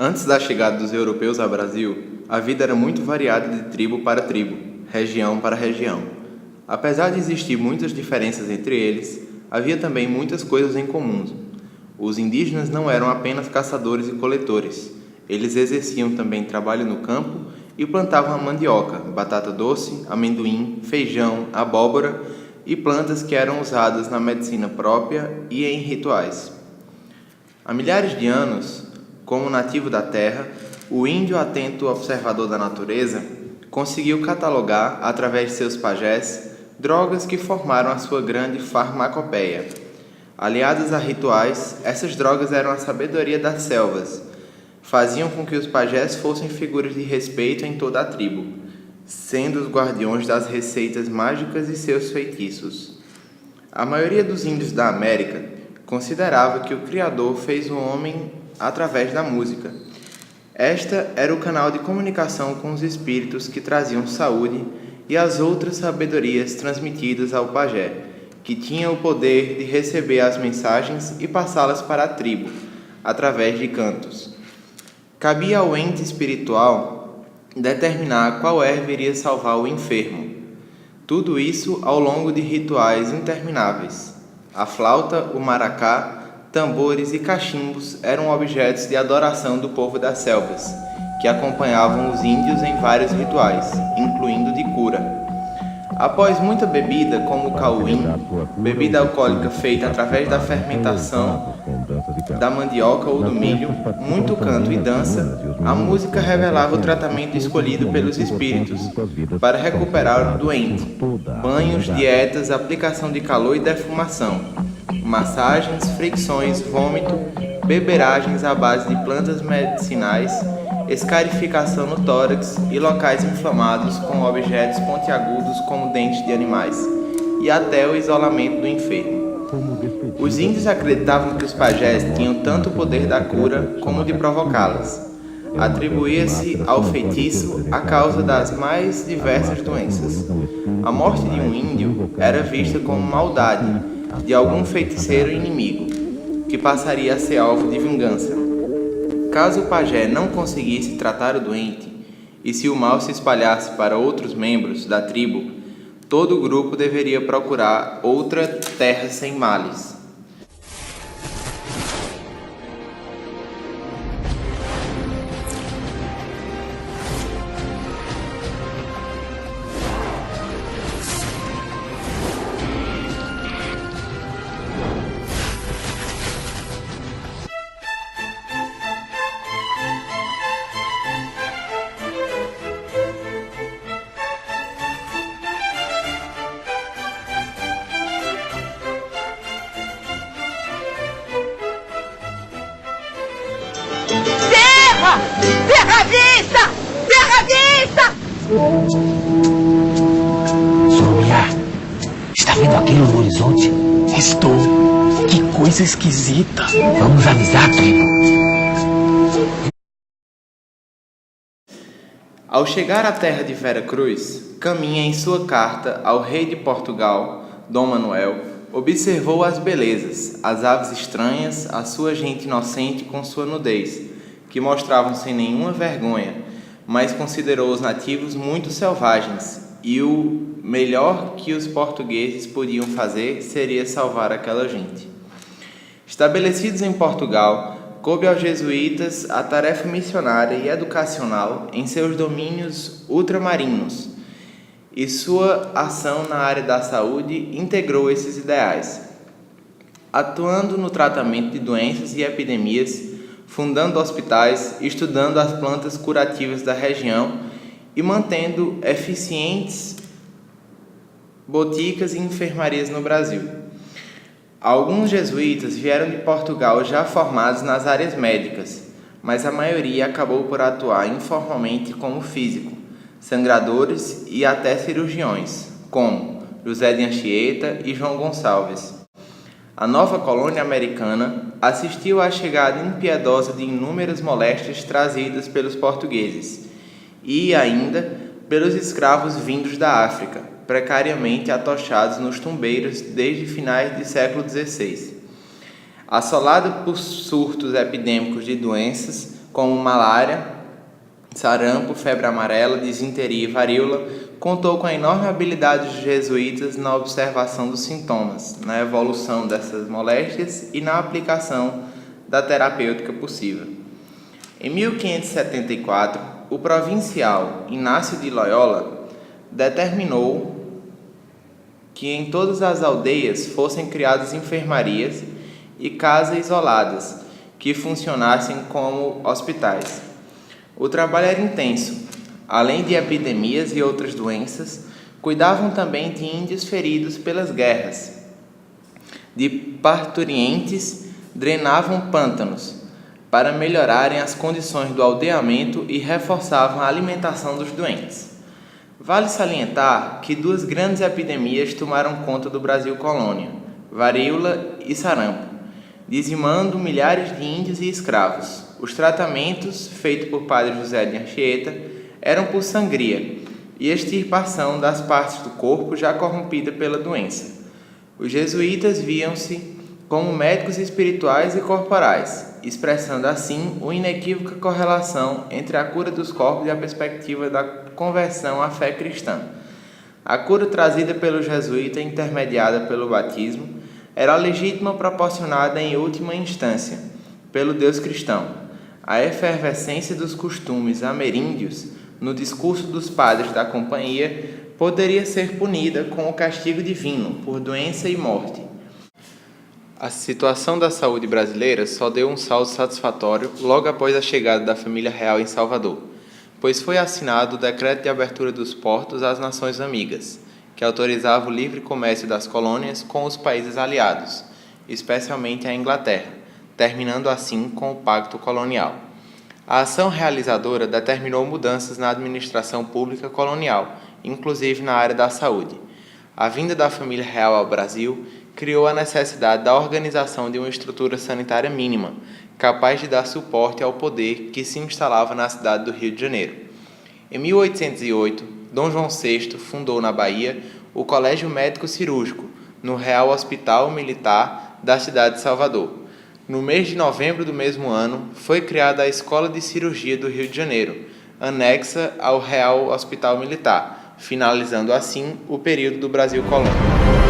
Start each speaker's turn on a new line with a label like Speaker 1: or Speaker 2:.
Speaker 1: Antes da chegada dos europeus ao Brasil, a vida era muito variada de tribo para tribo, região para região. Apesar de existir muitas diferenças entre eles, havia também muitas coisas em comum. Os indígenas não eram apenas caçadores e coletores. Eles exerciam também trabalho no campo e plantavam a mandioca, batata doce, amendoim, feijão, abóbora e plantas que eram usadas na medicina própria e em rituais. Há milhares de anos, como nativo da terra, o índio atento observador da natureza conseguiu catalogar, através de seus pajés, drogas que formaram a sua grande farmacopeia. Aliadas a rituais, essas drogas eram a sabedoria das selvas. Faziam com que os pajés fossem figuras de respeito em toda a tribo, sendo os guardiões das receitas mágicas e seus feitiços. A maioria dos índios da América considerava que o Criador fez o homem através da música. Esta era o canal de comunicação com os espíritos que traziam saúde e as outras sabedorias transmitidas ao pajé, que tinha o poder de receber as mensagens e passá-las para a tribo, através de cantos. Cabia ao ente espiritual determinar qual erva iria salvar o enfermo. Tudo isso ao longo de rituais intermináveis. A flauta, o maracá, tambores e cachimbos eram objetos de adoração do povo das selvas, que acompanhavam os índios em vários rituais, incluindo de cura. Após muita bebida, como o cauim, bebida alcoólica feita através da fermentação da mandioca ou do milho, muito canto e dança, a música revelava o tratamento escolhido pelos espíritos para recuperar o doente: banhos, dietas, aplicação de calor e defumação, massagens, fricções, vômito, beberagens à base de plantas medicinais, escarificação no tórax e locais inflamados com objetos pontiagudos como dentes de animais, e até o isolamento do enfermo. Os índios acreditavam que os pajés tinham tanto o poder da cura como de provocá-las. Atribuía-se ao feitiço a causa das mais diversas doenças. A morte de um índio era vista como maldade de algum feiticeiro inimigo, que passaria a ser alvo de vingança. Caso o pajé não conseguisse tratar o doente, e se o mal se espalhasse para outros membros da tribo, todo o grupo deveria procurar outra terra sem males.
Speaker 2: Terra à vista! Terra à vista!
Speaker 3: Soromia, está vendo aquilo no horizonte?
Speaker 4: Estou. Que coisa esquisita.
Speaker 3: Vamos avisar, tribo.
Speaker 1: Ao chegar à terra de Vera Cruz, caminha em sua carta ao rei de Portugal, Dom Manuel, observou as belezas, as aves estranhas, a sua gente inocente com sua nudez, que mostravam sem nenhuma vergonha, mas considerou os nativos muito selvagens, e o melhor que os portugueses podiam fazer seria salvar aquela gente. Estabelecidos em Portugal, coube aos jesuítas a tarefa missionária e educacional em seus domínios ultramarinos, e sua ação na área da saúde integrou esses ideais, atuando no tratamento de doenças e epidemias, fundando hospitais, estudando as plantas curativas da região e mantendo eficientes boticas e enfermarias no Brasil. Alguns jesuítas vieram de Portugal já formados nas áreas médicas, mas a maioria acabou por atuar informalmente como físico, sangradores e até cirurgiões, como José de Anchieta e João Gonçalves. A nova colônia americana assistiu à chegada impiedosa de inúmeras moléstias trazidas pelos portugueses e ainda pelos escravos vindos da África, precariamente atochados nos tumbeiros desde finais do século XVI. Assolado por surtos epidêmicos de doenças, como malária, sarampo, febre amarela, disenteria e varíola, contou com a enorme habilidade dos jesuítas na observação dos sintomas, na evolução dessas moléstias e na aplicação da terapêutica possível. Em 1574, o provincial Inácio de Loyola determinou que em todas as aldeias fossem criadas enfermarias e casas isoladas que funcionassem como hospitais. O trabalho era intenso. Além de epidemias e outras doenças, cuidavam também de índios feridos pelas guerras. De parturientes, drenavam pântanos para melhorarem as condições do aldeamento e reforçavam a alimentação dos doentes. Vale salientar que duas grandes epidemias tomaram conta do Brasil colônia, varíola e sarampo, dizimando milhares de índios e escravos. Os tratamentos, feitos por Padre José de Anchieta, eram por sangria e extirpação das partes do corpo já corrompidas pela doença. Os jesuítas viam-se como médicos espirituais e corporais, expressando assim uma inequívoca correlação entre a cura dos corpos e a perspectiva da conversão à fé cristã. A cura trazida pelo jesuíta, intermediada pelo batismo, era a legítima proporcionada em última instância pelo Deus cristão. A efervescência dos costumes ameríndios no discurso dos padres da companhia poderia ser punida com o castigo divino por doença e morte. A situação da saúde brasileira só deu um salto satisfatório logo após a chegada da família real em Salvador, pois foi assinado o Decreto de Abertura dos Portos às Nações Amigas, que autorizava o livre comércio das colônias com os países aliados, especialmente a Inglaterra, terminando assim com o Pacto Colonial. A ação realizadora determinou mudanças na administração pública colonial, inclusive na área da saúde. A vinda da família real ao Brasil criou a necessidade da organização de uma estrutura sanitária mínima, capaz de dar suporte ao poder que se instalava na cidade do Rio de Janeiro. Em 1808, Dom João VI fundou na Bahia o Colégio Médico Cirúrgico, no Real Hospital Militar da cidade de Salvador. No mês de novembro do mesmo ano, foi criada a Escola de Cirurgia do Rio de Janeiro, anexa ao Real Hospital Militar, finalizando assim o período do Brasil colônia.